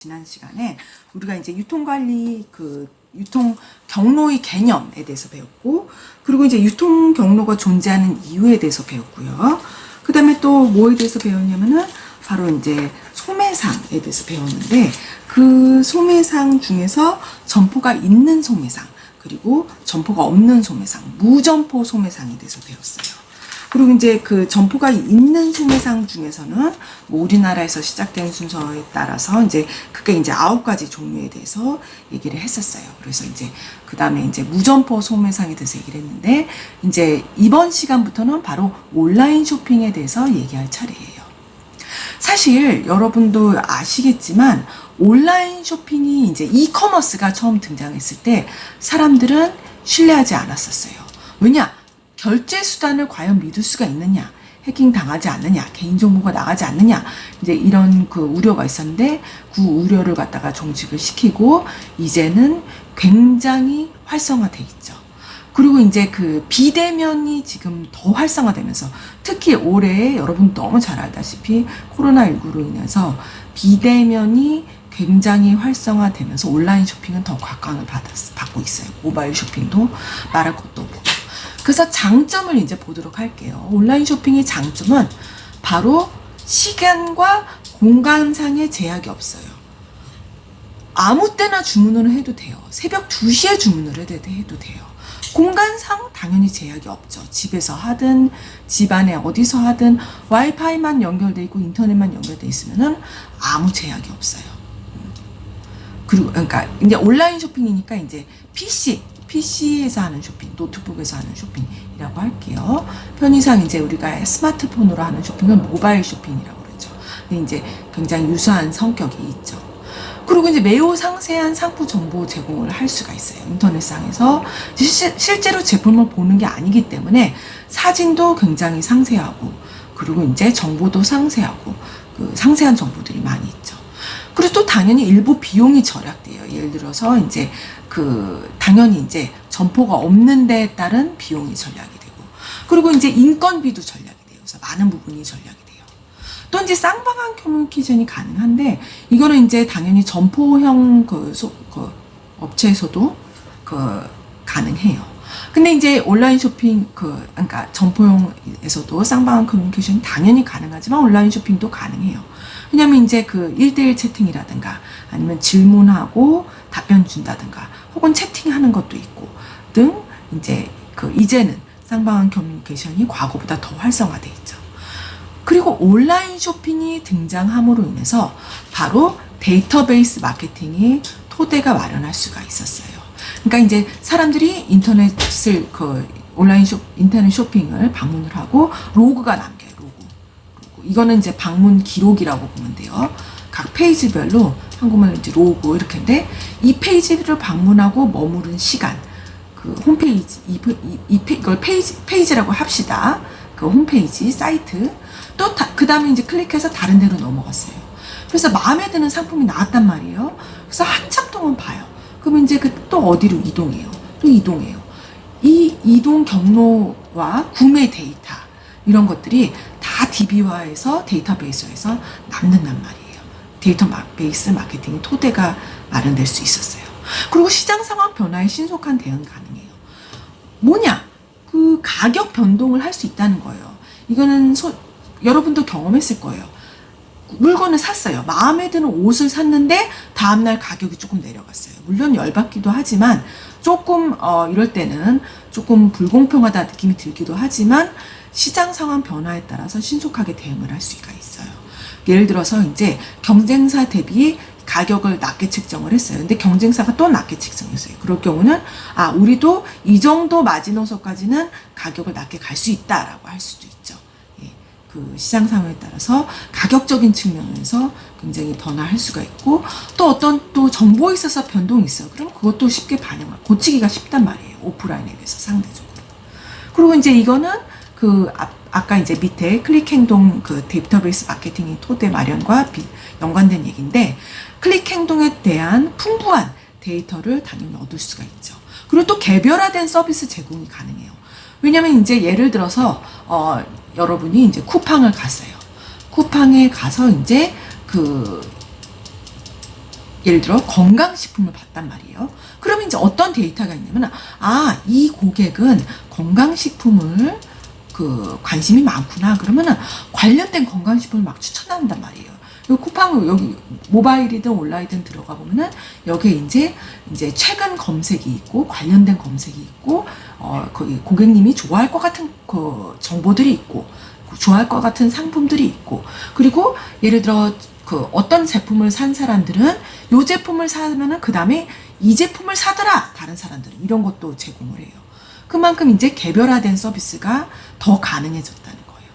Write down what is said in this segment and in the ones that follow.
지난 시간에 우리가 이제 유통관리 유통 경로의 개념에 대해서 배웠고, 그리고 이제 유통 경로가 존재하는 이유에 대해서 배웠고요. 그 다음에 또 뭐에 대해서 배웠냐면은 바로 이제 소매상에 대해서 배웠는데, 그 소매상 중에서 점포가 있는 소매상, 그리고 점포가 없는 소매상, 무점포 소매상에 대해서 배웠어요. 그리고 이제 그 점포가 있는 소매상 중에서는 뭐 우리나라에서 시작된 순서에 따라서 이제 그게 이제 9가지 종류에 대해서 얘기를 했었어요. 그래서 이제 그 다음에 이제 무점포 소매상에 대해서 얘기를 했는데, 이제 이번 시간부터는 바로 온라인 쇼핑에 대해서 얘기할 차례예요. 사실 여러분도 아시겠지만 온라인 쇼핑이 이제 이커머스가 처음 등장했을 때 사람들은 신뢰하지 않았었어요. 왜냐? 결제 수단을 과연 믿을 수가 있느냐, 해킹 당하지 않느냐, 개인정보가 나가지 않느냐, 이제 이런 그 우려가 있었는데, 그 우려를 갖다가 종식을 시키고 이제는 굉장히 활성화돼 있죠. 그리고 이제 그 비대면이 지금 더 활성화되면서, 특히 올해 여러분 너무 잘 알다시피 코로나19로 인해서 비대면이 굉장히 활성화되면서 온라인 쇼핑은 더 곽광을 받고 있어요. 모바일 쇼핑도 말할 것도 없고. 그래서 장점을 이제 보도록 할게요. 온라인 쇼핑의 장점은 바로 시간과 공간상의 제약이 없어요. 아무 때나 주문을 해도 돼요. 새벽 2시에 주문을 해도 돼요. 공간상 당연히 제약이 없죠. 집에서 하든 집안에 어디서 하든 와이파이만 연결돼 있고 인터넷만 연결돼 있으면은 아무 제약이 없어요. 그리고 그러니까 이제 온라인 쇼핑이니까 이제 PC에서 하는 쇼핑, 노트북에서 하는 쇼핑이라고 할게요. 편의상 이제 우리가 스마트폰으로 하는 쇼핑을 모바일 쇼핑이라고 그러죠. 근데 이제 굉장히 유사한 성격이 있죠. 그리고 이제 매우 상세한 상품 정보 제공을 할 수가 있어요. 인터넷상에서 실제로 제품을 보는 게 아니기 때문에 사진도 굉장히 상세하고, 그리고 이제 정보도 상세하고, 그 상세한 정보들이 많이 있죠. 그리고 또 당연히 일부 비용이 절약돼요. 예를 들어서 이제 당연히 이제 점포가 없는 데에 따른 비용이 절약이 되고, 그리고 이제 인건비도 절약이 돼요. 그래서 많은 부분이 절약이 돼요. 또 이제 쌍방향 커뮤니케이션이 가능한데, 이거는 이제 당연히 점포형 업체에서도 가능해요. 근데 이제 온라인 쇼핑 그러니까 점포형에서도 쌍방향 커뮤니케이션이 당연히 가능하지만 온라인 쇼핑도 가능해요. 왜냐면 이제 1대1 채팅이라든가 아니면 질문하고 답변 준다든가 혹은 채팅하는 것도 있고 등, 이제 이제는 쌍방향 커뮤니케이션이 과거보다 더 활성화돼 있죠. 그리고 온라인 쇼핑이 등장함으로 인해서 바로 데이터베이스 마케팅이 토대가 마련할 수가 있었어요. 그러니까 이제 사람들이 인터넷 쇼핑을 방문을 하고 로그가 남겨요. 이거는 이제 방문 기록이라고 보면 돼요. 각 페이지별로 한국말로 이제 로고 이렇게인데, 이 페이지를 방문하고 머무른 시간, 그 홈페이지, 이걸 페이지라고 합시다. 그 홈페이지, 사이트. 또 그 다음에 이제 클릭해서 다른 데로 넘어갔어요. 그래서 마음에 드는 상품이 나왔단 말이에요. 그래서 한참 동안 봐요. 그러면 이제 또 어디로 이동해요. 또 이동해요. 이 이동 경로와 구매 데이터, 이런 것들이 다 DB화해서 데이터베이스에서 남는단 말이에요. 데이터베이스 마케팅의 토대가 마련될 수 있었어요. 그리고 시장 상황 변화에 신속한 대응 가능해요. 뭐냐? 그 가격 변동을 할 수 있다는 거예요. 이거는 여러분도 경험했을 거예요. 물건을 샀어요. 마음에 드는 옷을 샀는데 다음날 가격이 조금 내려갔어요. 물론 열받기도 하지만 조금 이럴 때는 조금 불공평하다 느낌이 들기도 하지만 시장 상황 변화에 따라서 신속하게 대응을 할 수가 있어요. 예를 들어서 이제 경쟁사 대비 가격을 낮게 책정을 했어요. 근데 경쟁사가 또 낮게 책정했어요. 그럴 경우는 우리도 이 정도 마지노선까지는 가격을 낮게 갈 수 있다라고 할 수도 있죠. 예, 그 시장 상황에 따라서 가격적인 측면에서 굉장히 변화할 수가 있고, 또 어떤 또 정보에 있어서 변동이 있어요. 그럼 그것도 쉽게 고치기가 쉽단 말이에요. 오프라인에 비해서 상대적으로. 그리고 이제 이거는 아까 이제 밑에 클릭 행동 데이터베이스 마케팅의 토대 마련과 연관된 얘기인데, 클릭 행동에 대한 풍부한 데이터를 당연히 얻을 수가 있죠. 그리고 또 개별화된 서비스 제공이 가능해요. 왜냐면 이제 예를 들어서 여러분이 이제 쿠팡을 갔어요. 쿠팡에 가서 이제 예를 들어 건강식품을 봤단 말이에요. 그러면 이제 어떤 데이터가 있냐면, 이 고객은 건강식품을 관심이 많구나. 그러면은 관련된 건강식품을 막 추천한단 말이에요. 쿠팡 여기 모바일이든 온라인이든 들어가 보면은 여기에 이제 최근 검색이 있고 관련된 검색이 있고 거기 고객님이 좋아할 것 같은 그 정보들이 있고 좋아할 것 같은 상품들이 있고, 그리고 예를 들어 어떤 제품을 산 사람들은 이 제품을 사면은 그 다음에 이 제품을 사더라 다른 사람들은, 이런 것도 제공을 해요. 그만큼 이제 개별화된 서비스가 더 가능해졌다는 거예요.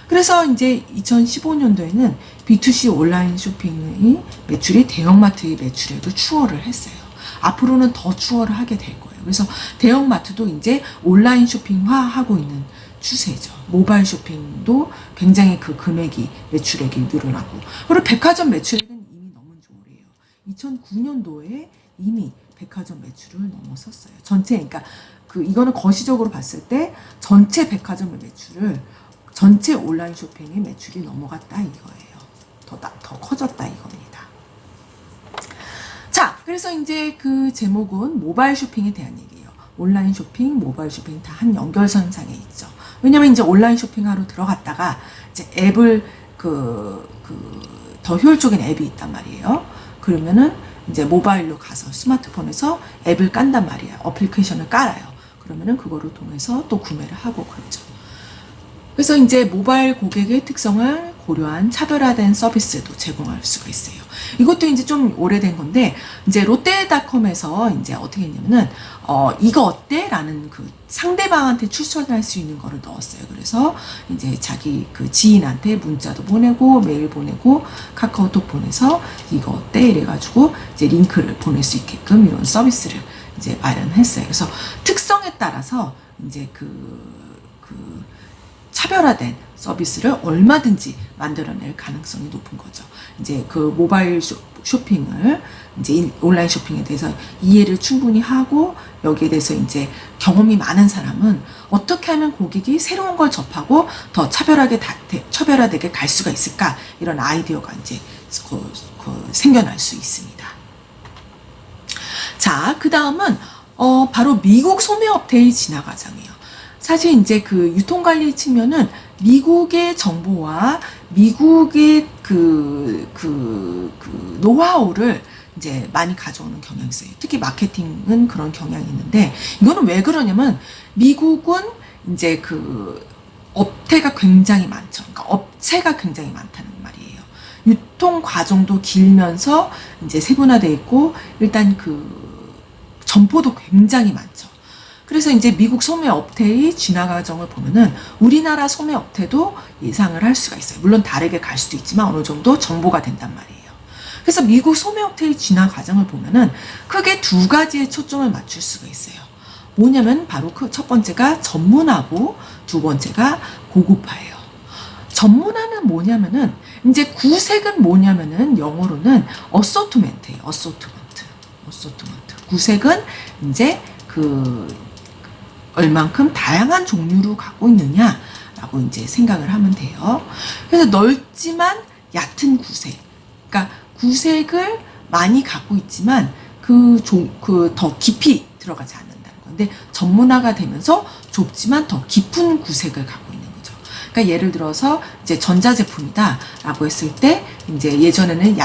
그래서 이제 2015년도에는 B2C 온라인 쇼핑의 매출이 대형마트의 매출에도 추월을 했어요. 앞으로는 더 추월을 하게 될 거예요. 그래서 대형마트도 이제 온라인 쇼핑화하고 있는 추세죠. 모바일 쇼핑도 굉장히 그 금액이, 매출액이 늘어나고, 그리고 백화점 매출액은 이미 너무 좋으래요. 2009년도에 이미 백화점 매출을 넘어섰어요. 전체, 그러니까 이거는 거시적으로 봤을 때 전체 백화점의 매출을, 전체 온라인 쇼핑의 매출이 넘어갔다 이거예요. 더 커졌다 이겁니다. 자, 그래서 이제 그 제목은 모바일 쇼핑에 대한 얘기예요. 온라인 쇼핑, 모바일 쇼핑 다 한 연결선상에 있죠. 왜냐면 이제 온라인 쇼핑하러 들어갔다가 이제 앱을 더 효율적인 앱이 있단 말이에요. 그러면은 이제 모바일로 가서 스마트폰에서 앱을 깐단 말이에요. 어플리케이션을 깔아요. 그러면은 그거를 통해서 또 구매를 하고 그러죠. 그래서 이제 모바일 고객의 특성을 고려한 차별화된 서비스도 제공할 수가 있어요. 이것도 이제 좀 오래된 건데, 이제 롯데닷컴에서 이제 어떻게 했냐면은, 이거 어때? 라는 상대방한테 추천할 수 있는 거를 넣었어요. 그래서 이제 자기 지인한테 문자도 보내고, 메일 보내고, 카카오톡 보내서 이거 어때? 이래가지고 이제 링크를 보낼 수 있게끔 이런 서비스를 이제 마련했어요. 그래서 특성에 따라서 이제 차별화된 서비스를 얼마든지 만들어낼 가능성이 높은 거죠. 이제 모바일 쇼핑을 이제 온라인 쇼핑에 대해서 이해를 충분히 하고, 여기에 대해서 이제 경험이 많은 사람은 어떻게 하면 고객이 새로운 걸 접하고 더 차별화되게 갈 수가 있을까, 이런 아이디어가 이제 생겨날 수 있습니다. 자, 그 다음은 바로 미국 소매업체의 진화 과정이에요. 사실 이제 유통관리 측면은 미국의 정보와 미국의 노하우를 이제 많이 가져오는 경향이 있어요. 특히 마케팅은 그런 경향이 있는데, 이거는 왜 그러냐면 미국은 이제 업태가 굉장히 많죠. 그러니까 업체가 굉장히 많다는 말이에요. 유통 과정도 길면서 이제 세분화되어 있고, 일단 점포도 굉장히 많죠. 그래서 이제 미국 소매업체의 진화 과정을 보면은 우리나라 소매업체도 예상을 할 수가 있어요. 물론 다르게 갈 수도 있지만 어느 정도 정보가 된단 말이에요. 그래서 미국 소매업체의 진화 과정을 보면은 크게 두 가지에 초점을 맞출 수가 있어요. 뭐냐면 바로 첫 번째가 전문화고, 두 번째가 고급화예요. 전문화는 뭐냐면은 이제 구색은 뭐냐면은 영어로는 어소트먼트예요. 어소트먼트. 구색은 이제 얼만큼 다양한 종류로 갖고 있느냐라고 이제 생각을 하면 돼요. 그래서 넓지만 얕은 구색. 그러니까 구색을 많이 갖고 있지만 더 깊이 들어가지 않는다는 건데, 전문화가 되면서 좁지만 더 깊은 구색을 갖고 있는 거죠. 그러니까 예를 들어서 이제 전자제품이다라고 했을 때, 이제 예전에는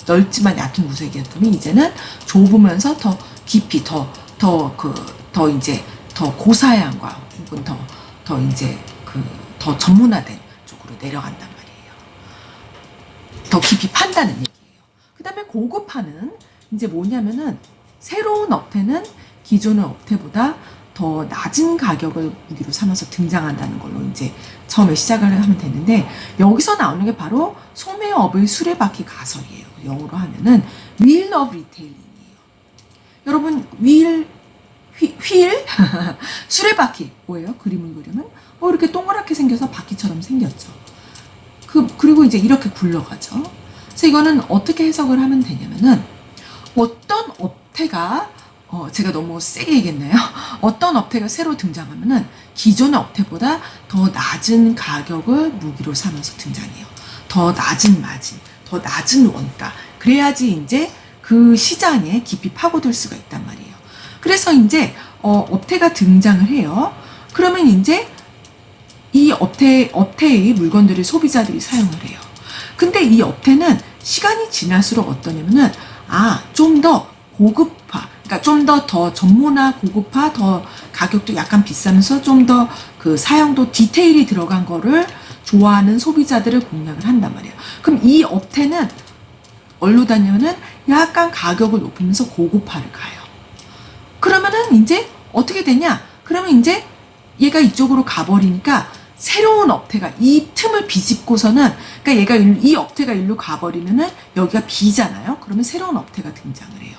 넓지만 얕은 구색이었더니 이제는 좁으면서 더 깊이 더 이제 더 고사양과 혹은 더 전문화된 쪽으로 내려간단 말이에요. 더 깊이 판다는 얘기예요. 그 다음에 고급화는 이제 뭐냐면은 새로운 업태는 기존의 업태보다 더 낮은 가격을 무기로 삼아서 등장한다는 걸로 이제 처음에 시작을 하면 되는데, 여기서 나오는 게 바로 소매업의 수레바퀴 가설이에요. 영어로 하면은 Wheel of Retailing이에요. 여러분, 휠 수레바퀴 뭐예요? 그림을 그리면 이렇게 동그랗게 생겨서 바퀴처럼 생겼죠. 그리고 이제 이렇게 굴러가죠. 그래서 이거는 어떻게 해석을 하면 되냐면은, 어떤 업태가 제가 너무 세게 얘기했나요? 어떤 업태가 새로 등장하면은 기존의 업태보다 더 낮은 가격을 무기로 삼아서 등장해요. 더 낮은 마진, 더 낮은 원가. 그래야지 이제 그 시장에 깊이 파고들 수가 있단 말이에요. 그래서 이제 업태가 등장을 해요. 그러면 이제 이 업태의 물건들을 소비자들이 사용을 해요. 근데 이 업태는 시간이 지날수록 어떠냐면은 좀 더 고급화, 그러니까 좀 더 전문화, 고급화, 더 가격도 약간 비싸면서 좀 더 그 사용도 디테일이 들어간 거를 좋아하는 소비자들을 공략을 한단 말이에요. 그럼 이 업태는 어디로 다니면은 약간 가격을 높이면서 고급화를 가요. 그러면은 이제 어떻게 되냐? 그러면 이제 얘가 이쪽으로 가버리니까 새로운 업태가 이 틈을 비집고서는, 그러니까 얘가 이 업태가 일로 가버리면은 여기가 비잖아요. 그러면 새로운 업태가 등장을 해요.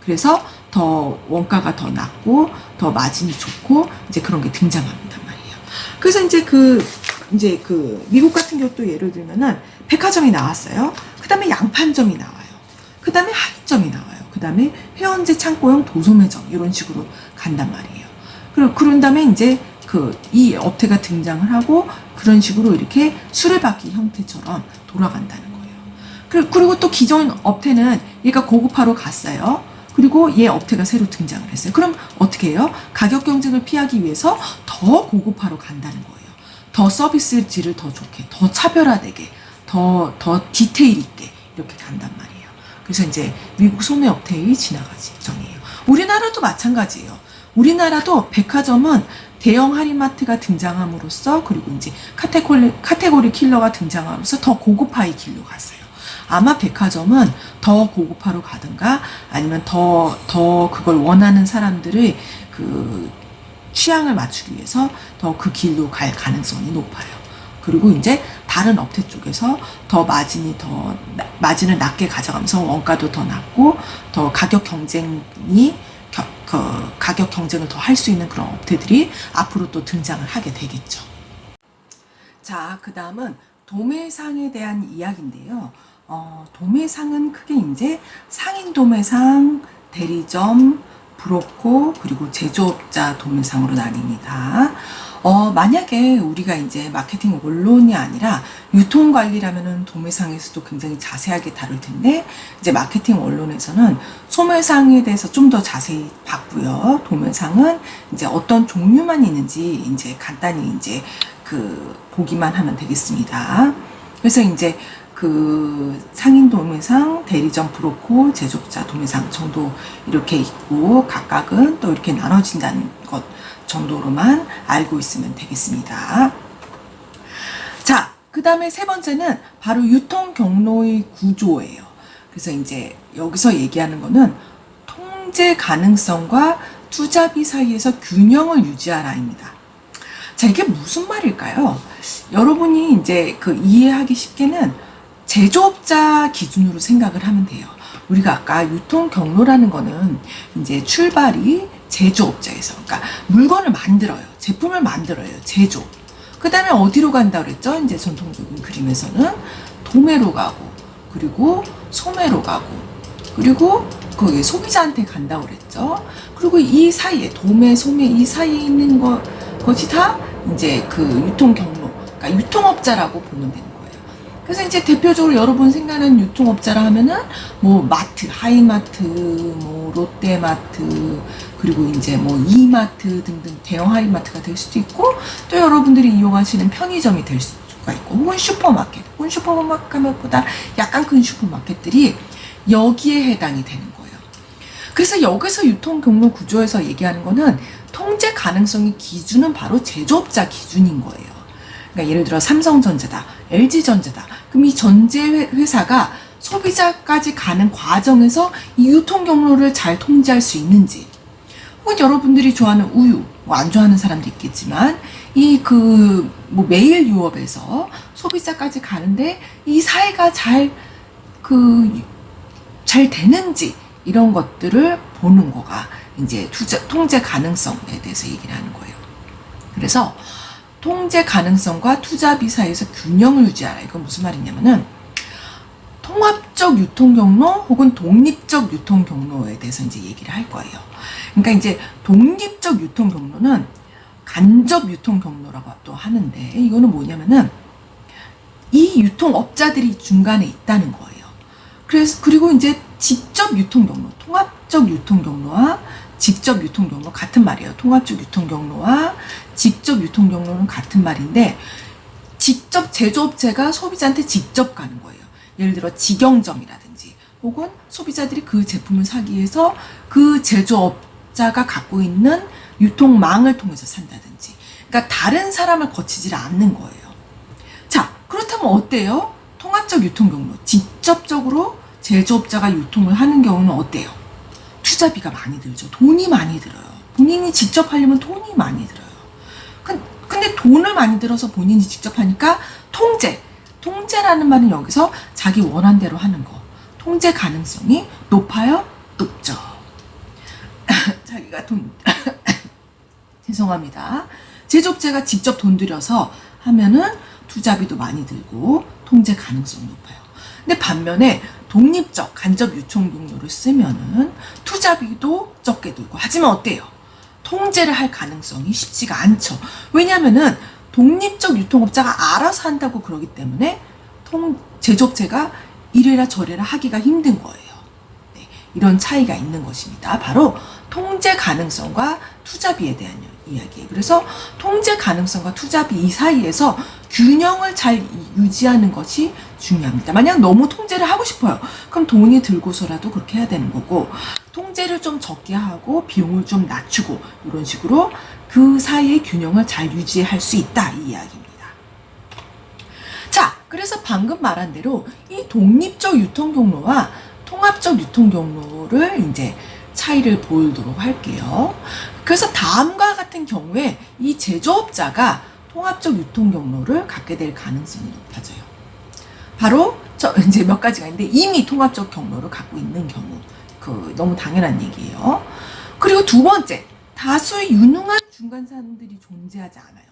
그래서 더 원가가 더 낮고 더 마진이 좋고 이제 그런 게 등장합니다 말이에요. 그래서 이제 그 미국 같은 경우도 예를 들면은 백화점이 나왔어요. 그 다음에 양판점이 나와요. 그 다음에 하객점이 나와요. 그 다음에 회원제 창고형 도소매점 이런 식으로 간단 말이에요. 그런 다음에 이제 이 업태가 등장을 하고 그런 식으로 이렇게 수레바퀴 형태처럼 돌아간다는 거예요. 그리고 또 기존 업태는 얘가 고급화로 갔어요. 그리고 얘 업태가 새로 등장을 했어요. 그럼 어떻게 해요? 가격 경쟁을 피하기 위해서 더 고급화로 간다는 거예요. 더 서비스 질을 더 좋게, 더 차별화되게, 더 디테일 있게 이렇게 간단 말이에요. 그래서 이제 미국 소매 업태의 진화 과정이에요. 우리나라도 마찬가지예요. 우리나라도 백화점은 대형 할인마트가 등장함으로써, 그리고 이제 카테고리 킬러가 등장함으로써 더 고급화의 길로 갔어요. 아마 백화점은 더 고급화로 가든가 아니면 더 그걸 원하는 사람들의 그 취향을 맞추기 위해서 더 그 길로 갈 가능성이 높아요. 그리고 이제 다른 업체 쪽에서 더 마진을 낮게 가져가면서 원가도 더 낮고 더 가격 경쟁을 더 할 수 있는 그런 업체들이 앞으로 또 등장을 하게 되겠죠. 자, 그 다음은 도매상에 대한 이야기인데요. 도매상은 크게 이제 상인 도매상, 대리점, 브로커, 그리고 제조업자 도매상으로 나뉩니다. 만약에 우리가 이제 마케팅 원론이 아니라 유통관리라면은 도매상에서도 굉장히 자세하게 다룰 텐데, 이제 마케팅 원론에서는 소매상에 대해서 좀 더 자세히 봤고요. 도매상은 이제 어떤 종류만 있는지 이제 간단히 이제 보기만 하면 되겠습니다. 그래서 이제 상인 도매상, 대리점 브로커, 제조업자 도매상 정도 이렇게 있고, 각각은 또 이렇게 나눠진다는 것 정도로만 알고 있으면 되겠습니다. 자, 그 다음에 세 번째는 바로 유통 경로의 구조예요. 그래서 이제 여기서 얘기하는 거는 통제 가능성과 투자비 사이에서 균형을 유지하라입니다. 자, 이게 무슨 말일까요? 여러분이 이제 이해하기 쉽게는 제조업자 기준으로 생각을 하면 돼요. 우리가 아까 유통 경로라는 거는 이제 출발이 제조업자에서, 그러니까 물건을 만들어요. 제품을 만들어요. 제조. 그 다음에 어디로 간다 그랬죠? 이제 전통적인 그림에서는 도매로 가고, 그리고 소매로 가고, 그리고 거기 소비자한테 간다고 그랬죠. 그리고 이 사이에 도매, 소매 이 사이에 있는 것이 다 이제 유통 경로, 그러니까 유통업자라고 보면 되는 거예요. 그래서 이제 대표적으로 여러분 생각하는 유통업자라 하면은 뭐 마트, 하이마트, 뭐 롯데마트, 그리고 이제 뭐 이마트 등등 대형 하이마트가 될 수도 있고, 또 여러분들이 이용하시는 편의점이 될 수가 있고, 혹은 슈퍼마켓보다 약간 큰 슈퍼마켓들이 여기에 해당이 되는 거예요. 그래서 여기서 유통 경로 구조에서 얘기하는 거는 통제 가능성의 기준은 바로 제조업자 기준인 거예요. 그러니까 예를 들어 삼성전자다, LG전자다. 그럼 이 전제 회사가 소비자까지 가는 과정에서 이 유통 경로를 잘 통제할 수 있는지, 혹은 여러분들이 좋아하는 우유, 뭐 안 좋아하는 사람도 있겠지만 뭐 메일 유업에서 소비자까지 가는데 이 사회가 잘 되는지, 이런 것들을 보는 거가 이제 통제 가능성에 대해서 얘기를 하는 거예요. 그래서 통제 가능성과 투자비 사이에서 균형을 유지하라. 이건 무슨 말이냐면은 통합적 유통 경로 혹은 독립적 유통 경로에 대해서 이제 얘기를 할 거예요. 그러니까 이제 독립적 유통 경로는 간접 유통 경로라고 또 하는데, 이거는 뭐냐면은 이 유통업자들이 중간에 있다는 거예요. 그리고 이제 직접 유통 경로, 통합적 유통 경로와 직접 유통 경로 같은 말이에요. 통합적 유통 경로와 직접 유통 경로는 같은 말인데, 직접 제조업체가 소비자한테 직접 가는 거예요. 예를 들어 직영점이라든지 혹은 소비자들이 그 제품을 사기 위해서 그 제조업자가 갖고 있는 유통망을 통해서 산다든지, 그러니까 다른 사람을 거치지 않는 거예요. 자, 그렇다면 어때요? 통합적 유통 경로, 직접적으로 제조업자가 유통을 하는 경우는 어때요? 투자비가 많이 들죠. 돈이 많이 들어요. 본인이 직접 하려면 돈이 많이 들어요. 근데 돈을 많이 들어서 본인이 직접 하니까 통제라는 말은 여기서 자기 원한대로 하는 거. 통제 가능성이 높아요? 높죠. 자기가 죄송합니다. 제조업체가 직접 돈 들여서 하면은 투자비도 많이 들고 통제 가능성이 높아요. 근데 반면에 독립적 간접 유통 경로를 쓰면은 투자비도 적게 들고, 하지만 어때요? 통제를 할 가능성이 쉽지가 않죠. 왜냐하면은 독립적 유통업자가 알아서 한다고 그러기 때문에 제조업체가 이래라 저래라 하기가 힘든 거예요. 네, 이런 차이가 있는 것입니다. 바로 통제 가능성과 투자비에 대한 이야기예요. 그래서 통제 가능성과 투자비 이 사이에서 균형을 잘 유지하는 것이 중요합니다. 만약 너무 통제를 하고 싶어요. 그럼 돈이 들고서라도 그렇게 해야 되는 거고, 통제를 좀 적게 하고 비용을 좀 낮추고, 이런 식으로 그 사이의 균형을 잘 유지할 수 있다, 이 이야기입니다. 자, 그래서 방금 말한 대로 이 독립적 유통 경로와 통합적 유통 경로를 이제 차이를 보도록 할게요. 그래서 다음과 같은 경우에 이 제조업자가 통합적 유통 경로를 갖게 될 가능성이 높아져요. 바로 이제 몇 가지가 있는데, 이미 통합적 경로를 갖고 있는 경우, 너무 당연한 얘기예요. 그리고 두 번째, 다수의 유능한 중간사람들이 존재하지 않아요.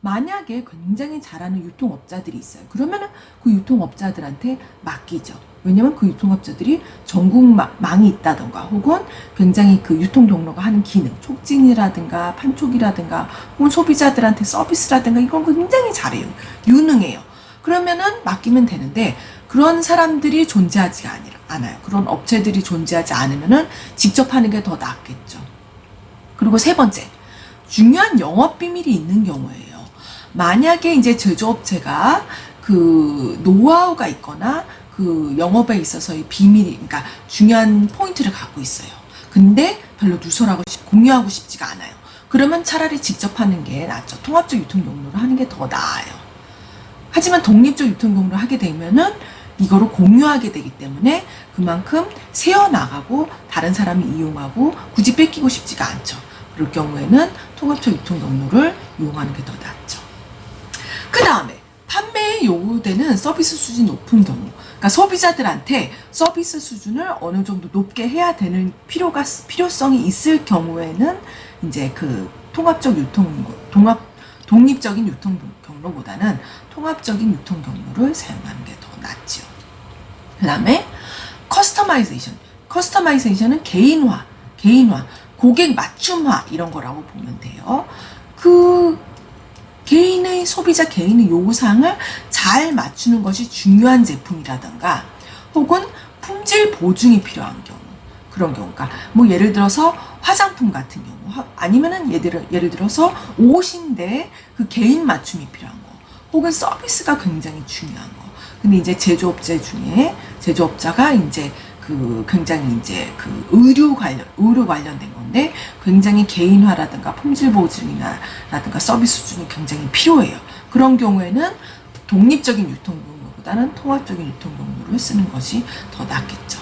만약에 굉장히 잘하는 유통업자들이 있어요. 그러면은 그 유통업자들한테 맡기죠. 왜냐면 그 유통업자들이 전국망이 있다던가, 혹은 굉장히 그 유통 경로가 하는 기능, 촉진이라든가 판촉이라든가, 혹은 소비자들한테 서비스라든가, 이건 굉장히 잘해요. 유능해요. 그러면은 맡기면 되는데, 그런 사람들이 존재하지 않아요. 그런 업체들이 존재하지 않으면은 직접 하는 게 더 낫겠죠. 그리고 세 번째, 중요한 영업 비밀이 있는 경우예요. 만약에 이제 제조업체가 그 노하우가 있거나 그 영업에 있어서의 비밀이, 그러니까 중요한 포인트를 갖고 있어요. 근데 별로 누설하고 공유하고 싶지가 않아요. 그러면 차라리 직접 하는 게 낫죠. 통합적 유통 경로를 하는 게 더 나아요. 하지만 독립적 유통 경로를 하게 되면은 이거를 공유하게 되기 때문에 그만큼 새어나가고 다른 사람이 이용하고 굳이 뺏기고 싶지가 않죠. 그럴 경우에는 통합적 유통 경로를 이용하는 게 더 낫죠. 그 다음에 판매에 요구되는 서비스 수준이 높은 경우, 그러니까 소비자들한테 서비스 수준을 어느 정도 높게 해야 되는 필요성이 있을 경우에는 이제 그 독립적인 유통 경로보다는 통합적인 유통 경로를 사용하는 게 더 낫죠. 그 다음에 커스터마이제이션은 개인화, 고객 맞춤화, 이런 거라고 보면 돼요. 소비자 개인의 요구사항을 잘 맞추는 것이 중요한 제품이라든가, 혹은 품질 보증이 필요한 경우, 그런 경우가, 뭐 예를 들어서 화장품 같은 경우, 아니면은 예를 들어서 옷인데 그 개인 맞춤이 필요한 거, 혹은 서비스가 굉장히 중요한 거. 근데 이제 제조업자가 이제 굉장히 이제 의류 관련된 건데, 굉장히 개인화라든가 품질 보증이라든가 서비스 수준이 굉장히 필요해요. 그런 경우에는 독립적인 유통 경로보다는 통합적인 유통 경로를 쓰는 것이 더 낫겠죠.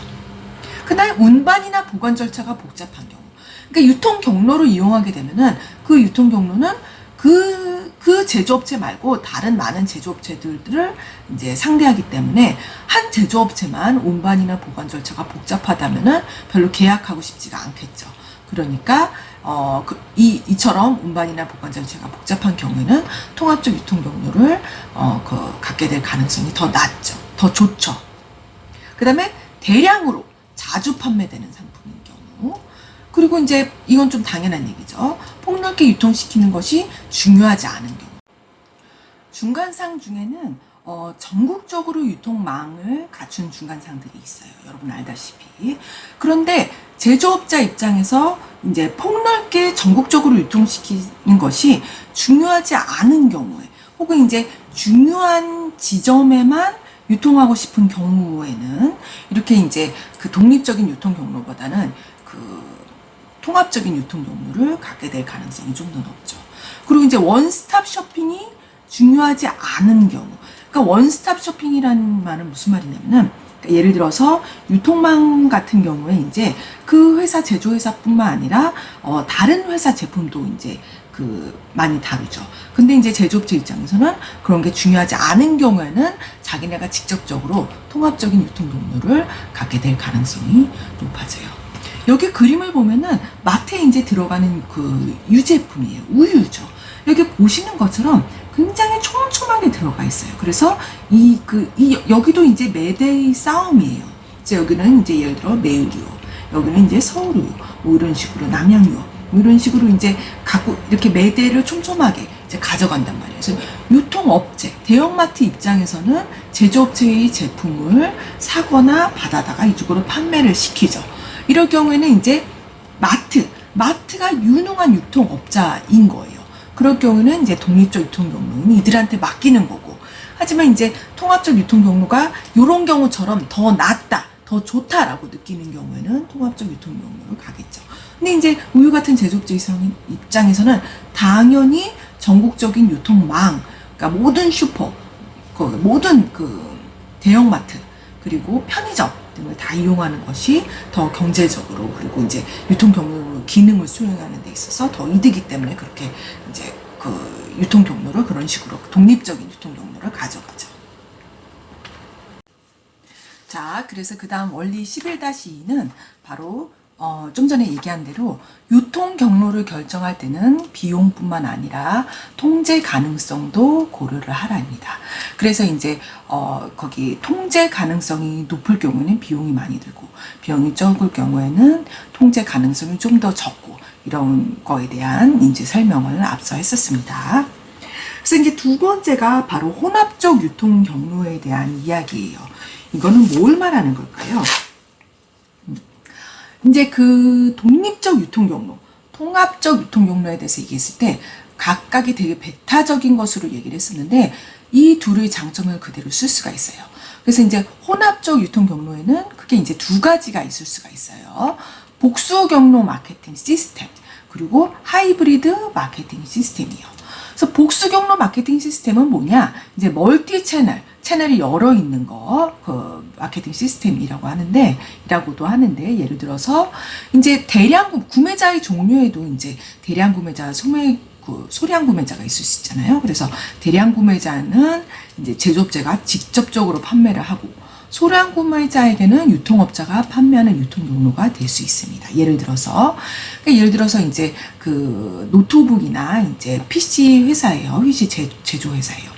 그다음에 운반이나 보관 절차가 복잡한 경우, 그러니까 유통 경로를 이용하게 되면은 그 유통 경로는 그 제조업체 말고 다른 많은 제조업체들을 이제 상대하기 때문에, 한 제조업체만 운반이나 보관 절차가 복잡하다면은 별로 계약하고 싶지가 않겠죠. 그러니까 이처럼 운반이나 보관 절차가 복잡한 경우에는 통합적 유통 경로를 갖게 될 가능성이 더 낮죠. 더 좋죠. 그 다음에 대량으로 자주 판매되는 상품인 경우, 그리고 이제 이건 좀 당연한 얘기죠. 폭넓게 유통시키는 것이 중요하지 않은 경우. 중간상 중에는 전국적으로 유통망을 갖춘 중간상들이 있어요. 여러분 알다시피. 그런데 제조업자 입장에서 이제 폭넓게 전국적으로 유통시키는 것이 중요하지 않은 경우에, 혹은 이제 중요한 지점에만 유통하고 싶은 경우에는 이렇게 이제 그 독립적인 유통 경로보다는 그 통합적인 유통 경로를 갖게 될 가능성이 좀 더 높죠. 그리고 이제 원스톱 쇼핑이 중요하지 않은 경우, 그러니까 원스톱 쇼핑이라는 말은 무슨 말이냐면은, 그러니까 예를 들어서 유통망 같은 경우에 이제 그 회사 제조회사뿐만 아니라 다른 회사 제품도 이제 그 많이 다루죠. 근데 이제 제조업체 입장에서는 그런 게 중요하지 않은 경우에는 자기네가 직접적으로 통합적인 유통 경로를 갖게 될 가능성이 높아져요. 여기 그림을 보면은 마트에 이제 들어가는 그 유제품이에요. 우유죠. 여기 보시는 것처럼 굉장히 촘촘하게 들어가 있어요. 그래서 여기도 이제 매대의 싸움이에요. 이제 여기는 이제 예를 들어 매우유, 여기는 이제 서울우유, 뭐 이런 식으로 남양유, 뭐 이런 식으로 이제 갖고 이렇게 매대를 촘촘하게 이제 가져간단 말이에요. 그래서 유통업체, 대형마트 입장에서는 제조업체의 제품을 사거나 받아다가 이쪽으로 판매를 시키죠. 이럴 경우에는 이제 마트가 유능한 유통업자인 거예요. 그럴 경우는 이제 독립적 유통 경로는 이들한테 맡기는 거고, 하지만 이제 통합적 유통 경로가 이런 경우처럼 더 낫다, 더 좋다라고 느끼는 경우에는 통합적 유통 경로를 가겠죠. 근데 이제 우유 같은 제조업체 입장에서는 당연히 전국적인 유통망, 그러니까 모든 슈퍼, 모든 그 대형마트, 그리고 편의점 등을 다 이용하는 것이 더 경제적으로, 그리고 이제 유통 경로 기능을 수행하는 데 있어서 더 이득이기 때문에 그렇게 이제 그 유통 경로를 그런 식으로 독립적인 유통 경로를 가져가죠. 자, 그래서 그 다음 원리 11-2는 바로 좀 전에 얘기한 대로 유통 경로를 결정할 때는 비용뿐만 아니라 통제 가능성도 고려를 하라입니다. 그래서 이제 거기 통제 가능성이 높을 경우에는 비용이 많이 들고, 비용이 적을 경우에는 통제 가능성이 좀 더 적고, 이런 거에 대한 이제 설명을 앞서 했었습니다. 그래서 이제 두 번째가 바로 혼합적 유통 경로에 대한 이야기예요. 이거는 뭘 말하는 걸까요? 이제 그 독립적 유통 경로, 통합적 유통 경로에 대해서 얘기했을 때 각각이 되게 배타적인 것으로 얘기를 했었는데, 이 둘의 장점을 그대로 쓸 수가 있어요. 그래서 이제 혼합적 유통 경로에는 그게 이제 두 가지가 있을 수가 있어요. 복수 경로 마케팅 시스템, 그리고 하이브리드 마케팅 시스템이요. 그래서 복수 경로 마케팅 시스템은 뭐냐? 이제 멀티 채널이 여러 있는 거, 그 마케팅 시스템이라고 이라고도 하는데, 예를 들어서 이제 대량 구매자의 종류에도 이제 대량 구매자, 소량 구매자가 있을 수 있잖아요. 그래서 대량 구매자는 이제 제조업체가 직접적으로 판매를 하고, 소량 구매자에게는 유통업자가 판매하는 유통 경로가 될 수 있습니다. 예를 들어서 이제 그 노트북이나 이제 PC 회사예요. PC 제조 회사예요.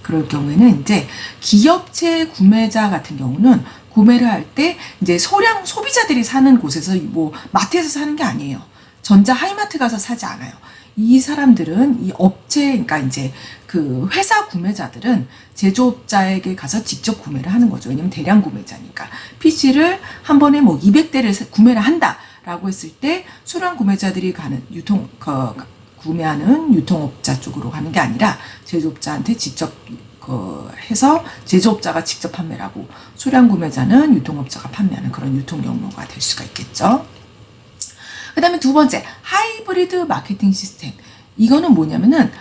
그럴 경우에는 이제 기업체 구매자 같은 경우는 구매를 할 때 이제 소량 소비자들이 사는 곳에서 뭐 마트에서 사는 게 아니에요. 전자 하이마트 가서 사지 않아요. 이 사람들은 이 업체, 그러니까 이제 그 회사 구매자들은 제조업자에게 가서 직접 구매를 하는 거죠. 왜냐면 대량 구매자니까. PC를 한 번에 뭐 200대를 구매를 한다라고 했을 때 소량 구매자들이 구매하는 유통업자 쪽으로 가는 게 아니라 제조업자한테 직접 해서 제조업자가 직접 판매를 하고, 소량 구매자는 유통업자가 판매하는 그런 유통 경로가 될 수가 있겠죠. 그 다음에 두 번째, 하이브리드 마케팅 시스템. 이거는 뭐냐면은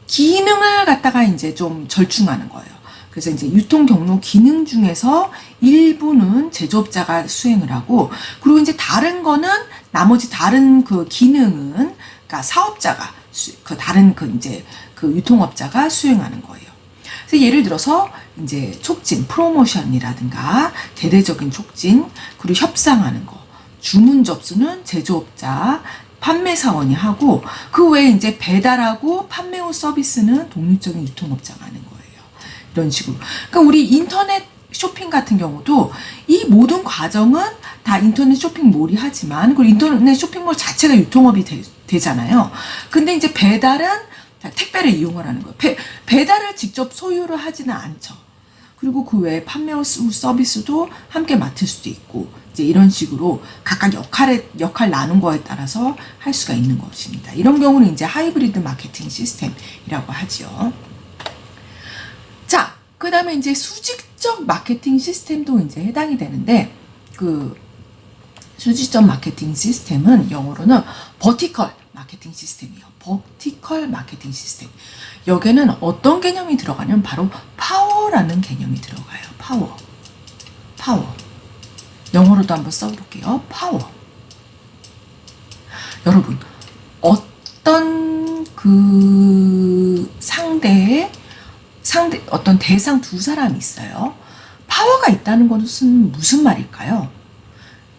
기능을 갖다가 이제 좀 절충하는 거예요. 그래서 이제 유통 경로 기능 중에서 일부는 제조업자가 수행을 하고, 그리고 이제 나머지 다른 그 기능은, 그러니까 사업자가, 다른 이제 유통업자가 수행하는 거예요. 그래서 예를 들어서 이제 촉진, 프로모션이라든가 대대적인 촉진, 그리고 협상하는 거, 주문 접수는 제조업자, 판매사원이 하고, 그 외에 이제 배달하고 판매 후 서비스는 독립적인 유통업자가 하는 거예요. 이런 식으로. 그러니까 우리 인터넷 쇼핑 같은 경우도 이 모든 과정은 다 인터넷 쇼핑몰이 하지만, 그리고 인터넷 쇼핑몰 자체가 유통업이 되잖아요. 근데 이제 배달은 택배를 이용을 하는 거예요. 배달을 직접 소유를 하지는 않죠. 그리고 그 외에 판매 후 서비스도 함께 맡을 수도 있고, 이제 이런 식으로 각각 역할 나눈 거에 따라서 할 수가 있는 것입니다. 이런 경우는 이제 하이브리드 마케팅 시스템이라고 하죠. 자, 그 다음에 이제 수직적 마케팅 시스템도 이제 해당이 되는데, 그 수직적 마케팅 시스템은 영어로는 버티컬 마케팅 시스템이에요. 버티컬 마케팅 시스템. 여기에는 어떤 개념이 들어가냐면 바로 파워라는 개념이 들어가요. 파워. 영어로도 한번 써볼게요. 파워. 여러분, 어떤 그 어떤 대상 두 사람이 있어요. 파워가 있다는 것은 무슨 말일까요?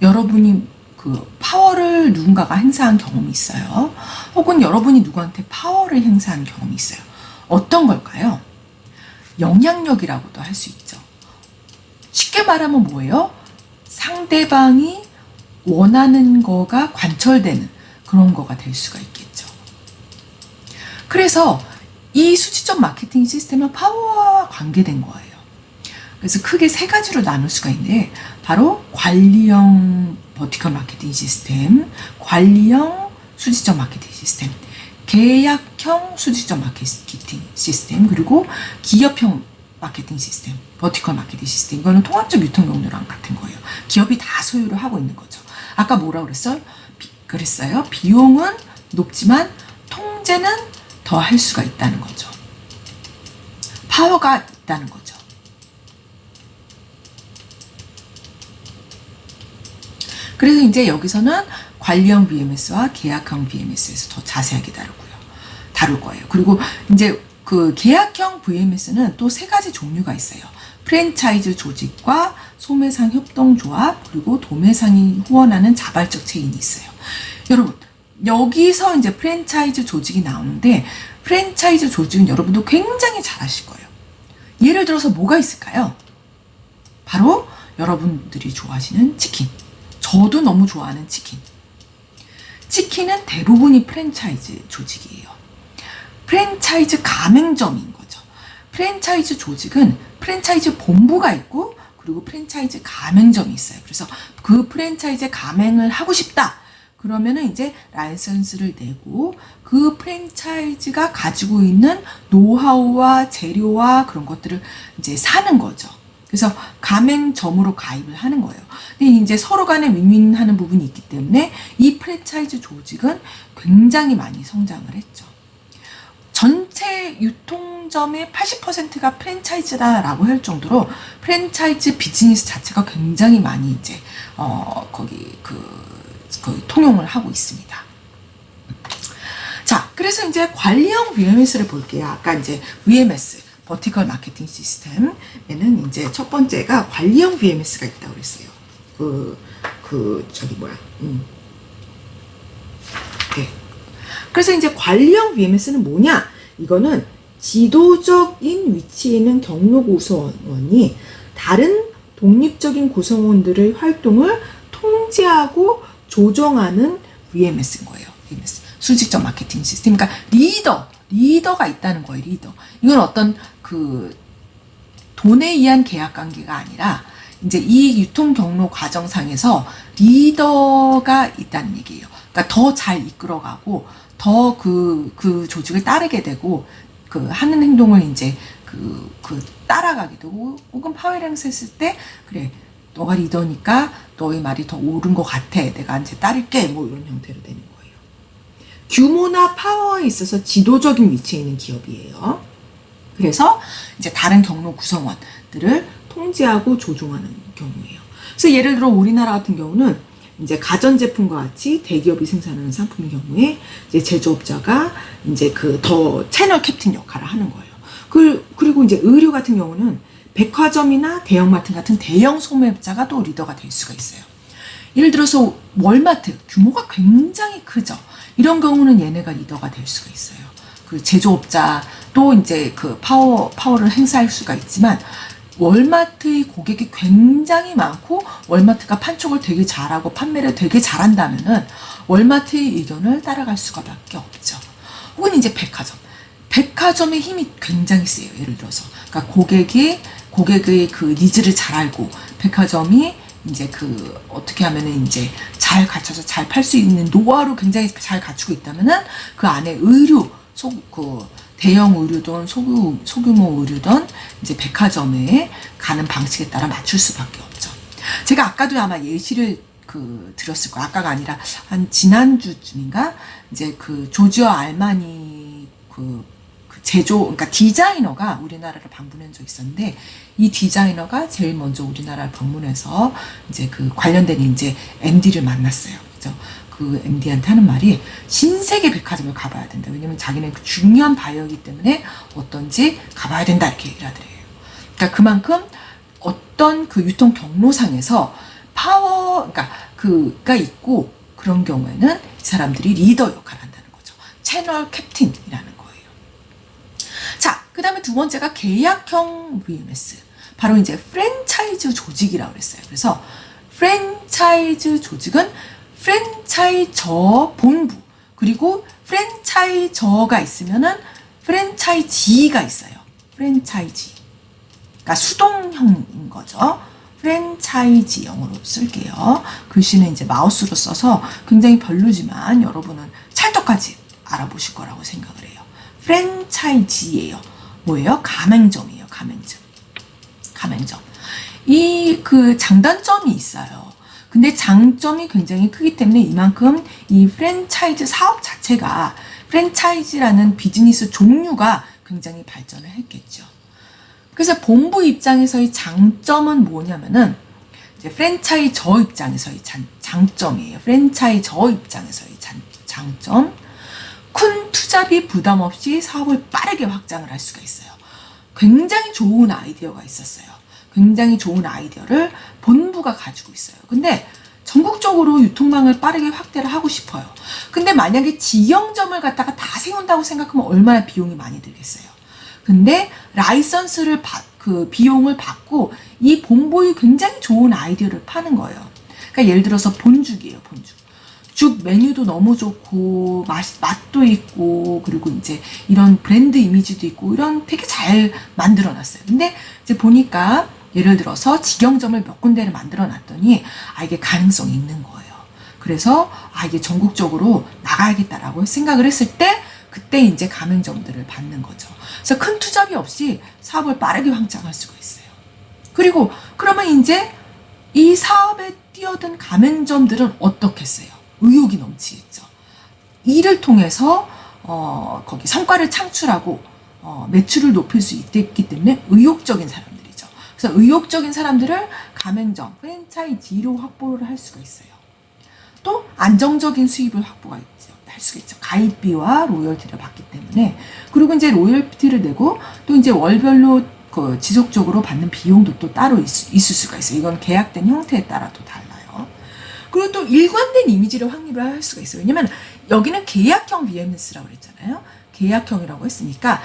여러분이 그 파워를 누군가가 행사한 경험이 있어요. 혹은 여러분이 누구한테 파워를 행사한 경험이 있어요. 어떤 걸까요? 영향력이라고도 할 수 있죠. 쉽게 말하면 뭐예요? 상대방이 원하는 거가 관철되는 그런 거가 될 수가 있겠죠. 그래서 이 수직적 마케팅 시스템은 파워와 관계된 거예요. 그래서 크게 세 가지로 나눌 수가 있는데, 바로 관리형 버티컬 마케팅 시스템, 관리형 수직적 마케팅 시스템, 계약형 수직적 마케팅 시스템, 그리고 기업형 마케팅 시스템, 버티컬 마케팅 시스템. 이거는 통합적 유통 경로랑 같은 거예요. 기업이 다 소유를 하고 있는 거죠. 아까 뭐라고 그랬어요? 비용은 높지만 통제는 더 할 수가 있다는 거죠. 파워가 있다는 거죠. 그래서 이제 여기서는 관리형 BMS와 계약형 BMS에서 더 자세하게 다룰 거예요. 그리고 이제 그 계약형 VMS는 또 세 가지 종류가 있어요. 프랜차이즈 조직과 소매상 협동조합, 그리고 도매상이 후원하는 자발적 체인이 있어요. 여러분, 여기서 이제 프랜차이즈 조직이 나오는데, 프랜차이즈 조직은 여러분도 굉장히 잘 아실 거예요. 예를 들어서 뭐가 있을까요? 바로 여러분들이 좋아하시는 치킨. 저도 너무 좋아하는 치킨. 치킨은 대부분이 프랜차이즈 조직이에요. 프랜차이즈 가맹점인 거죠. 프랜차이즈 조직은 프랜차이즈 본부가 있고, 그리고 프랜차이즈 가맹점이 있어요. 그래서 그 프랜차이즈 가맹을 하고 싶다. 그러면은 이제 라이선스를 내고 그 프랜차이즈가 가지고 있는 노하우와 재료와 그런 것들을 이제 사는 거죠. 그래서 가맹점으로 가입을 하는 거예요. 근데 이제 서로 간에 윈윈하는 부분이 있기 때문에 이 프랜차이즈 조직은 굉장히 많이 성장을 했죠. 전체 유통점의 80%가 프랜차이즈다라고 할 정도로 프랜차이즈 비즈니스 자체가 굉장히 많이 이제 거기 통용을 하고 있습니다. 자, 그래서 이제 관리형 VMS를 볼게요. 아까 이제 VMS, 버티컬 마케팅 시스템에는 이제 첫 번째가 관리형 VMS가 있다고 그랬어요. 네. 그래서 이제 관리형 VMS는 뭐냐? 이거는 지도적인 위치에 있는 경로 구성원이 다른 독립적인 구성원들의 활동을 통제하고 조정하는 VMS인 거예요. VMS. 수직적 마케팅 시스템. 그러니까 리더가 있다는 거예요. 리더. 이건 어떤 그 돈에 의한 계약 관계가 아니라 이제 이 유통 경로 과정상에서 리더가 있다는 얘기예요. 그러니까 더 잘 이끌어가고 더 그 조직을 따르게 되고 그 하는 행동을 이제 따라가게 되고, 혹은 파워 행사했을 때 그래, 너가 리더니까 너의 말이 더 옳은 것 같아. 내가 이제 따를게. 뭐 이런 형태로 되는 거예요. 규모나 파워에 있어서 지도적인 위치에 있는 기업이에요. 그래서 이제 다른 경로 구성원들을 통제하고 조종하는 경우예요. 그래서 예를 들어 우리나라 같은 경우는 이제 가전제품과 같이 대기업이 생산하는 상품의 경우에 이제 제조업자가 이제 더 채널 캡틴 역할을 하는 거예요. 그리고 이제 의류 같은 경우는 백화점이나 대형마트 같은 대형 소매업자가 또 리더가 될 수가 있어요. 예를 들어서 월마트, 규모가 굉장히 크죠. 이런 경우는 얘네가 리더가 될 수가 있어요. 그 제조업자도 이제 그 파워를 행사할 수가 있지만, 월마트의 고객이 굉장히 많고 월마트가 판촉을 되게 잘하고 판매를 되게 잘한다면은 월마트의 의견을 따라갈 수가 밖에 없죠. 혹은 이제 백화점. 백화점의 힘이 굉장히 세요. 예를 들어서. 그러니까 고객의 그 니즈를 잘 알고 백화점이 이제 그 어떻게 하면은 이제 잘 갖춰서 잘 팔 수 있는 노하우를 굉장히 잘 갖추고 있다면은 그 안에 대형 의류든 소규모 의류든 이제 백화점에 가는 방식에 따라 맞출 수밖에 없죠. 제가 아까도 아마 예시를 들었을 거예요. 아까가 아니라 한 지난주쯤인가 이제 그 조지오 알마니 그러니까 디자이너가 우리나라를 방문한 적이 있었는데 이 디자이너가 제일 먼저 우리나라를 방문해서 이제 그 관련된 이제 MD를 만났어요. 그죠? 그 MD한테 하는 말이 신세계 백화점을 가봐야 된다. 왜냐면 자기는 그 중요한 바이어이기 때문에 어떤지 가봐야 된다 이렇게 얘기를 하더래요. 그러니까 그만큼 어떤 그 유통 경로상에서 그러니까 그가 있고 그런 경우에는 이 사람들이 리더 역할을 한다는 거죠. 채널 캡틴이라는 거예요. 자, 그 다음에 두 번째가 계약형 VMS. 바로 이제 프랜차이즈 조직이라고 그랬어요. 그래서 프랜차이즈 조직은 프랜차이저 본부, 그리고 프랜차이저가 있으면은 프랜차이지가 있어요. 프랜차이지. 그러니까 수동형인 거죠. 프랜차이지 영어로 쓸게요. 글씨는 이제 마우스로 써서 굉장히 별로지만 여러분은 찰떡까지 알아보실 거라고 생각을 해요. 프랜차이지예요. 뭐예요? 가맹점이에요. 가맹점. 이 그 장단점이 있어요. 근데 장점이 굉장히 크기 때문에 이만큼 이 프랜차이즈 사업 자체가 프랜차이즈라는 비즈니스 종류가 굉장히 발전을 했겠죠. 그래서 본부 입장에서의 장점은 뭐냐면은 이제 프랜차이저 입장에서의 장점이에요. 프랜차이저 입장에서의 장점. 큰 투자비 부담 없이 사업을 빠르게 확장을 할 수가 있어요. 굉장히 좋은 아이디어가 있었어요. 굉장히 좋은 아이디어를 본부가 가지고 있어요. 근데 전국적으로 유통망을 빠르게 확대를 하고 싶어요. 근데 만약에 지형점을 갖다가 다 세운다고 생각하면 얼마나 비용이 많이 들겠어요. 근데 라이선스를 그 비용을 받고 이 본부의 굉장히 좋은 아이디어를 파는 거예요. 그러니까 예를 들어서 본죽이에요. 죽 메뉴도 너무 좋고 맛도 있고 그리고 이제 이런 브랜드 이미지도 있고 이런 되게 잘 만들어 놨어요. 근데 이제 보니까 예를 들어서 직영점을 몇 군데를 만들어 놨더니 이게 가능성이 있는 거예요. 그래서 이게 전국적으로 나가야겠다라고 생각을 했을 때 그때 이제 가맹점들을 받는 거죠. 그래서 큰 투자비 없이 사업을 빠르게 확장할 수가 있어요. 그리고 그러면 이제 이 사업에 뛰어든 가맹점들은 어떻겠어요? 의욕이 넘치겠죠. 이를 통해서 거기 성과를 창출하고 매출을 높일 수 있기 때문에 의욕적인 사람들이죠. 그래서 의욕적인 사람들을 가맹점, 프랜차이지로 확보를 할 수가 있어요. 또 안정적인 수입을 할 수가 있죠. 가입비와 로열티를 받기 때문에. 그리고 이제 로열티를 내고 또 이제 월별로 지속적으로 받는 비용도 또 따로 있을 수가 있어요. 이건 계약된 형태에 따라 또 달라요. 그리고 또 일관된 이미지를 확립을 할 수가 있어요. 왜냐면 여기는 계약형 VMS라고 그랬잖아요. 계약형이라고 했으니까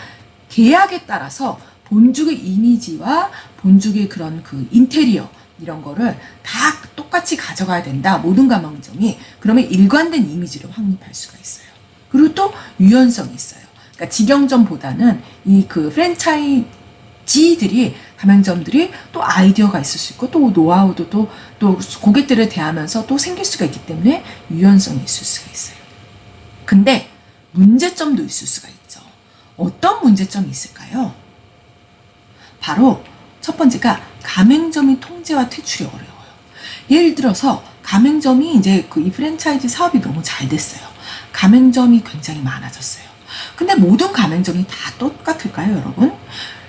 계약에 따라서 본죽의 이미지와 본죽의 그런 그 인테리어 이런 거를 다 똑같이 가져가야 된다. 모든 가맹점이. 그러면 일관된 이미지를 확립할 수가 있어요. 그리고 또 유연성이 있어요. 그러니까 직영점보다는 이 그 프랜차이지들이 가맹점들이 또 아이디어가 있을 수 있고 또 노하우도 또 고객들을 대하면서 또 생길 수가 있기 때문에 유연성이 있을 수가 있어요. 근데 문제점도 있을 수가 있죠. 어떤 문제점이 있을까요? 바로 첫 번째가 가맹점이 통제와 퇴출이 어려워요. 예를 들어서 가맹점이 이제 이 프랜차이즈 사업이 너무 잘 됐어요. 가맹점이 굉장히 많아졌어요. 근데 모든 가맹점이 다 똑같을까요, 여러분?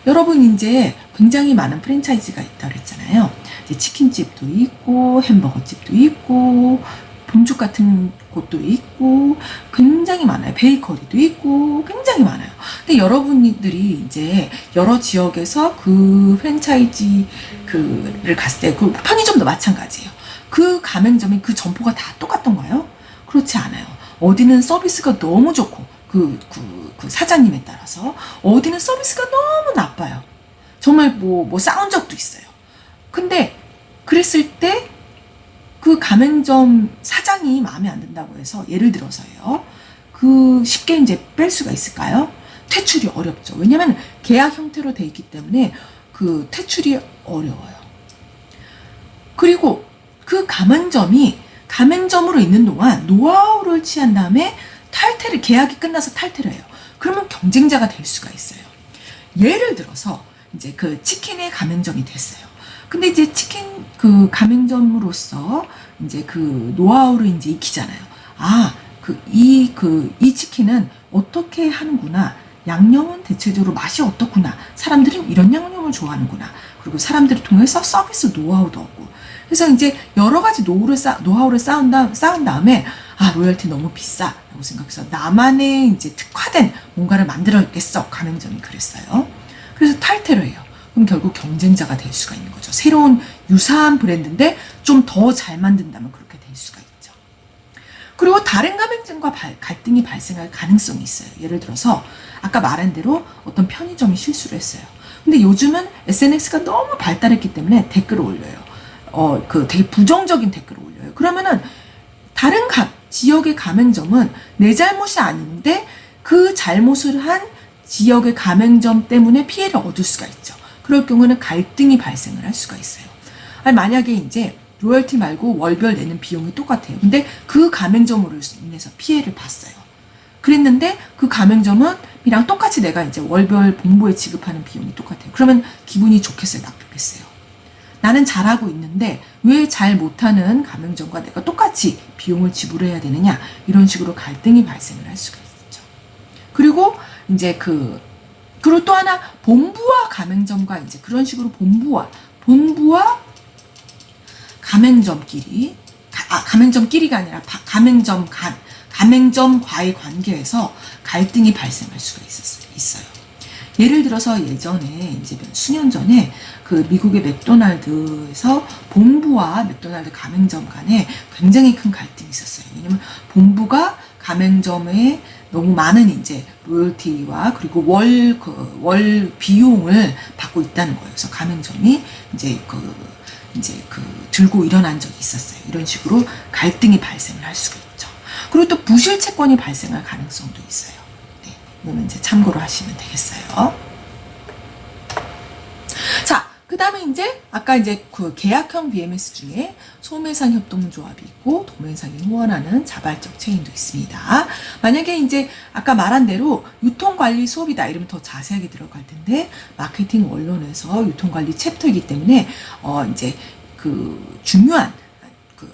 여러분 이제 굉장히 많은 프랜차이즈가 있다고 그랬잖아요. 이제 치킨집도 있고 햄버거집도 있고 본죽 같은 곳도 있고 굉장히 많아요. 베이커리도 있고 굉장히 많아요. 근데 여러분들이 이제 여러 지역에서 그 프랜차이즈를 갔을 때 그 편의점도 마찬가지예요. 그 가맹점이 그 점포가 다 똑같던가요? 그렇지 않아요. 어디는 서비스가 너무 좋고 그 사장님에 따라서 어디는 서비스가 너무 나빠요. 정말 뭐 싸운 적도 있어요. 근데 그랬을 때 그 가맹점 사장이 마음에 안 든다고 해서 예를 들어서요. 그 쉽게 이제 뺄 수가 있을까요? 퇴출이 어렵죠. 왜냐하면 계약 형태로 돼 있기 때문에 그 퇴출이 어려워요. 그리고 그 가맹점이 가맹점으로 있는 동안 노하우를 취한 다음에 계약이 끝나서 탈퇴를 해요. 그러면 경쟁자가 될 수가 있어요. 예를 들어서 이제 그 치킨의 가맹점이 됐어요. 근데 이제 치킨 그 가맹점으로서 이제 그 노하우를 이제 익히잖아요. 아, 이 치킨은 어떻게 하는구나. 양념은 대체적으로 맛이 어떻구나. 사람들은 이런 양념을 좋아하는구나. 그리고 사람들을 통해서 서비스 노하우도 얻고. 그래서 이제 여러 가지 노하우를 쌓은 다음에 아, 로열티 너무 비싸. 라고 생각해서 나만의 이제 특화된 뭔가를 만들어야겠어. 가맹점이 그랬어요. 그래서 탈퇴를 해요. 그럼 결국 경쟁자가 될 수가 있는 거죠. 새로운 유사한 브랜드인데 좀 더 잘 만든다면 그렇게 될 수가 있죠. 그리고 다른 가맹점과 갈등이 발생할 가능성이 있어요. 예를 들어서 아까 말한 대로 어떤 편의점이 실수를 했어요. 근데 요즘은 SNS가 너무 발달했기 때문에 댓글을 올려요. 되게 부정적인 댓글을 올려요. 그러면은 다른 지역의 가맹점은 내 잘못이 아닌데 그 잘못을 한 지역의 가맹점 때문에 피해를 얻을 수가 있죠. 그럴 경우는 갈등이 발생을 할 수가 있어요. 아니, 만약에 이제 로열티 말고 월별 내는 비용이 똑같아요. 근데 그 가맹점으로 인해서 피해를 봤어요. 그랬는데 그 가맹점이랑 똑같이 내가 이제 월별 본부에 지급하는 비용이 똑같아요. 그러면 기분이 좋겠어요? 나쁘겠어요? 나는 잘하고 있는데 왜 잘 못하는 가맹점과 내가 똑같이 비용을 지불해야 되느냐, 이런 식으로 갈등이 발생을 할 수가 있죠. 그리고 이제 그리고 또 하나, 본부와 가맹점과 이제 그런 식으로 본부와 가맹점끼리가 아니라 가맹점과의 관계에서 갈등이 발생할 수가 있어요. 예를 들어서 예전에 이제 수년 전에 그 미국의 맥도날드에서 본부와 맥도날드 가맹점 간에 굉장히 큰 갈등이 있었어요. 왜냐면 본부가 가맹점에 너무 많은 이제 로열티와 그리고 월 비용을 받고 있다는 거예요. 그래서 가맹점이 이제 들고 일어난 적이 있었어요. 이런 식으로 갈등이 발생을 할 수가 있죠. 그리고 또 부실 채권이 발생할 가능성도 있어요. 네, 이거는 이제 참고로 하시면 되겠어요. 자, 그 다음에 이제 아까 이제 그 계약형 BMS 중에 소매상 협동조합이 있고 도매상이 후원하는 자발적 체인도 있습니다. 만약에 이제 아까 말한 대로 유통관리 수업이다 이러면 더 자세하게 들어갈 텐데, 마케팅 원론에서 유통관리 챕터이기 때문에 이제 중요한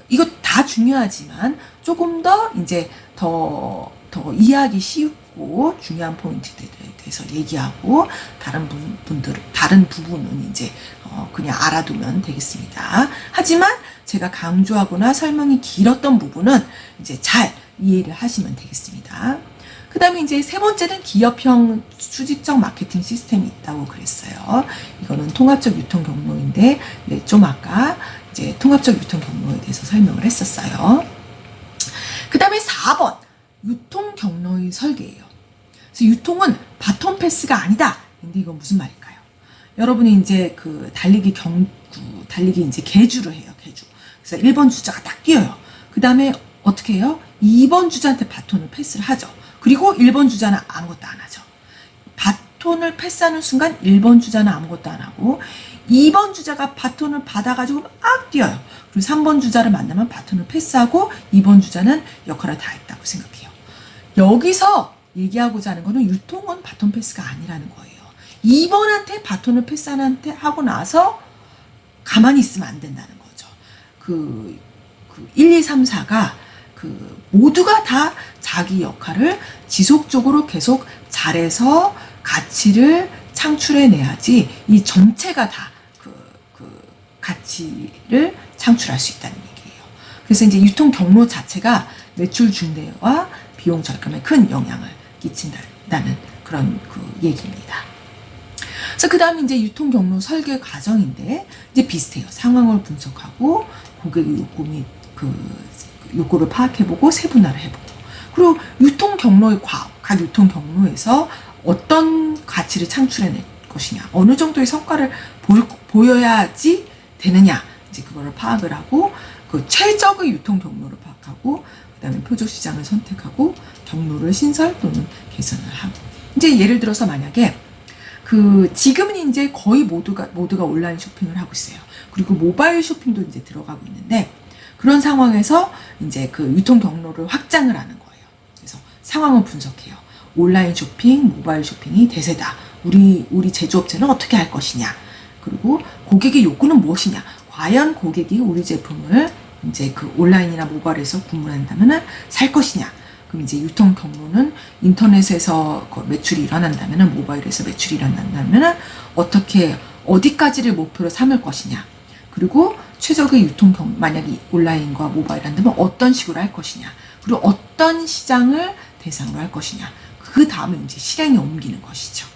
이거 다 중요하지만 조금 더 이제 더 이해하기 쉽고 중요한 포인트들에 대해서 얘기하고 다른 부분은 이제 그냥 알아두면 되겠습니다. 하지만 제가 강조하거나 설명이 길었던 부분은 이제 잘 이해를 하시면 되겠습니다. 그 다음에 이제 세 번째는 기업형 수직적 마케팅 시스템이 있다고 그랬어요. 이거는 통합적 유통 경로인데, 좀 아까 이제 통합적 유통 경로에 대해서 설명을 했었어요. 그 다음에 4번, 유통 경로의 설계예요. 그래서 유통은 바톤 패스가 아니다. 근데 이건 무슨 말일까요? 여러분이 이제 달리기 이제 계주를 해요. 계주. 그래서 1번 주자가 딱 뛰어요. 그 다음에 어떻게 해요? 2번 주자한테 바톤을 패스를 하죠. 그리고 1번 주자는 아무것도 안 하죠. 바톤을 패스하는 순간 1번 주자는 아무것도 안 하고 2번 주자가 바톤을 받아가지고 막 뛰어요. 그리고 3번 주자를 만나면 바톤을 패스하고 2번 주자는 역할을 다 했다고 생각해요. 여기서 얘기하고자 하는 거는 유통은 바톤 패스가 아니라는 거예요. 2번한테 바톤을 패스하고 나서 가만히 있으면 안 된다는 거죠. 1, 2, 3, 4가 모두가 다 자기 역할을 지속적으로 계속 잘해서 가치를 창출해내야지 이 전체가 다 가치를 창출할 수 있다는 얘기예요. 그래서 이제 유통 경로 자체가 매출 증대와 비용 절감에 큰 영향을 끼친다는 그런 얘기입니다. 그래서 그 다음에 이제 유통 경로 설계 과정인데 이제 비슷해요. 상황을 분석하고 고객의 욕구 및 욕구를 파악해보고 세분화를 해보고, 그리고 유통 경로의 각 유통 경로에서 어떤 가치를 창출해낼 것이냐, 어느 정도의 성과를 보여야지 되느냐, 이제 그거를 파악을 하고 최적의 유통 경로를 파악하고 그 다음에 표적 시장을 선택하고 경로를 신설 또는 개선을 하고, 이제 예를 들어서 만약에 지금은 이제 거의 모두가 온라인 쇼핑을 하고 있어요. 그리고 모바일 쇼핑도 이제 들어가고 있는데, 그런 상황에서 이제 그 유통 경로를 확장을 하는 거예요. 그래서 상황을 분석해요. 온라인 쇼핑, 모바일 쇼핑이 대세다. 우리 제조업체는 어떻게 할 것이냐. 그리고 고객의 욕구는 무엇이냐. 과연 고객이 우리 제품을 이제 그 온라인이나 모바일에서 구매한다면은 살 것이냐. 그럼 이제 유통 경로는 인터넷에서 매출이 일어난다면은, 모바일에서 매출이 일어난다면은 어디까지를 목표로 삼을 것이냐. 그리고 최적의 유통 경로, 만약에 온라인과 모바일 한다면 어떤 식으로 할 것이냐. 그리고 어떤 시장을 대상으로 할 것이냐. 그 다음에 이제 실행에 옮기는 것이죠.